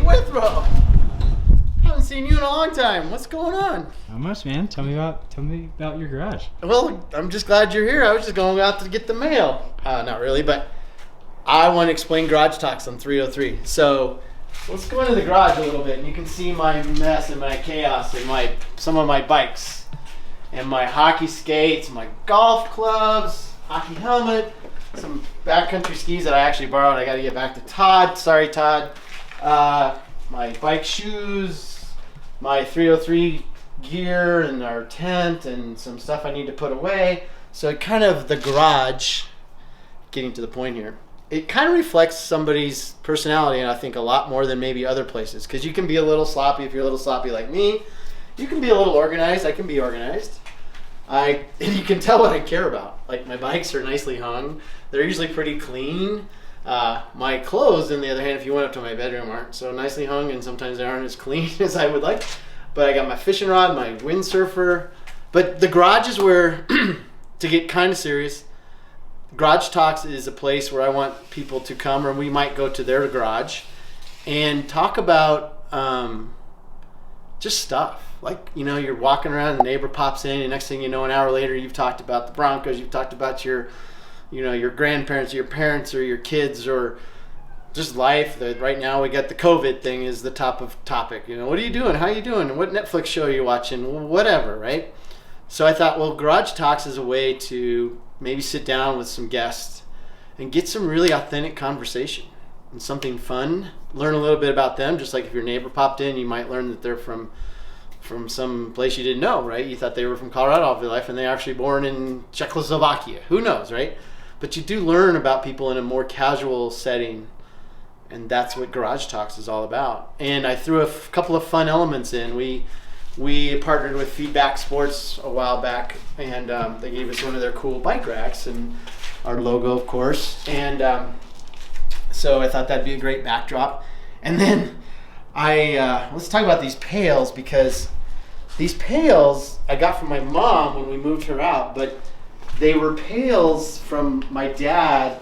Withrow. Haven't seen you in a long time. What's going on? Not much, man. Tell me about your garage. Well, I'm just glad you're here. I was just going out to get the mail. Not really, but I want to explain Garage Talks on 303. So let's go into the garage a little bit, and you can see my mess and my chaos and some of my bikes and my hockey skates, my golf clubs, hockey helmet, some backcountry skis that I actually borrowed. I got to get back to Todd. Sorry, Todd. My bike shoes, my 303 gear, and our tent, and some stuff I need to put away. So kind of the garage, getting to the point here, it kind of reflects somebody's personality, and I think a lot more than maybe other places. Because you can be a little sloppy if you're a little sloppy like me. You can be a little organized. I can be organized. And you can tell what I care about. Like my bikes are nicely hung. They're usually pretty clean. My clothes, on the other hand, if you went up to my bedroom, aren't so nicely hung, and sometimes they aren't as clean as I would like. But I got my fishing rod, my windsurfer. But the garage is where, to get kind of serious, Garage Talks is a place where I want people to come, or we might go to their garage and talk about just stuff. Like, you're walking around, the neighbor pops in, and next thing you know, an hour later, you've talked about the Broncos, you've talked about your grandparents, or your parents, or your kids, or just life. Right now we got the COVID thing is the top of topic. What are you doing? How are you doing? What Netflix show are you watching? Whatever, right? So I thought, well, Garage Talks is a way to maybe sit down with some guests and get some really authentic conversation and something fun. Learn a little bit about them. Just like if your neighbor popped in, you might learn that they're from some place you didn't know, right? You thought they were from Colorado all their life, and they're actually born in Czechoslovakia. Who knows, right? But you do learn about people in a more casual setting, and that's what Garage Talks is all about. And I threw a couple of fun elements in. We partnered with Feedback Sports a while back, and they gave us one of their cool bike racks and our logo, of course. And so I thought that'd be a great backdrop. And then let's talk about these pails, because these pails I got from my mom when we moved her out, but they were pails from my dad,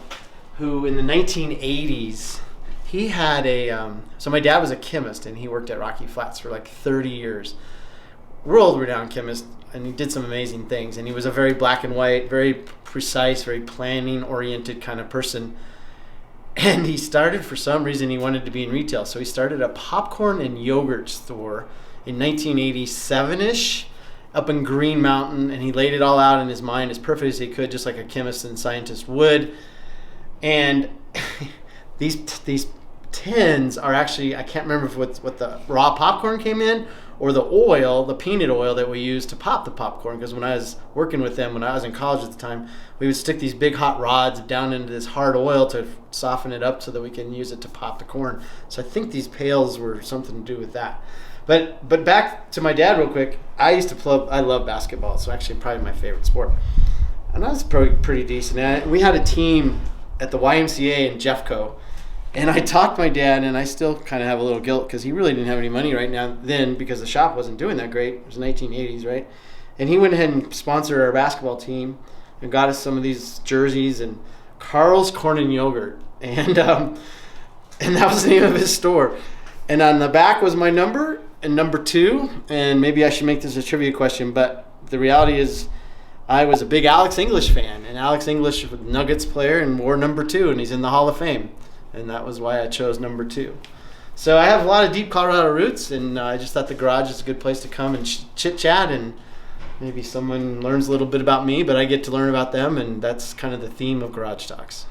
who in the 1980s, he had so my dad was a chemist, and he worked at Rocky Flats for like 30 years. World-renowned chemist, and he did some amazing things, and he was a very black and white, very precise, very planning-oriented kind of person. And he started, for some reason, he wanted to be in retail, so he started a popcorn and yogurt store in 1987-ish up in Green Mountain, and he laid it all out in his mind as perfect as he could, just like a chemist and scientist would. And these tins are actually, I can't remember what the raw popcorn came in, or the oil, the peanut oil that we used to pop the popcorn, because when I was working with them, when I was in college at the time, we would stick these big hot rods down into this hard oil to soften it up so that we can use it to pop the corn. So I think these pails were something to do with that. But back to my dad real quick. I love basketball. It's actually probably my favorite sport. And I was pretty decent at it. We had a team at the YMCA in Jeffco. And I talked my dad, and I still kind of have a little guilt because he really didn't have any money right now then, because the shop wasn't doing that great. It was 1980s, right? And he went ahead and sponsored our basketball team and got us some of these jerseys and Carl's Corn and Yogurt. And that was the name of his store. And on the back was my number and number 2. And maybe I should make this a trivia question, but the reality is I was a big Alex English fan. And Alex English was a Nuggets player and wore number 2, and he's in the Hall of Fame. And that was why I chose number 2. So I have a lot of deep Colorado roots, and I just thought the garage is a good place to come and chit-chat, and maybe someone learns a little bit about me, but I get to learn about them, and that's kind of the theme of Garage Talks.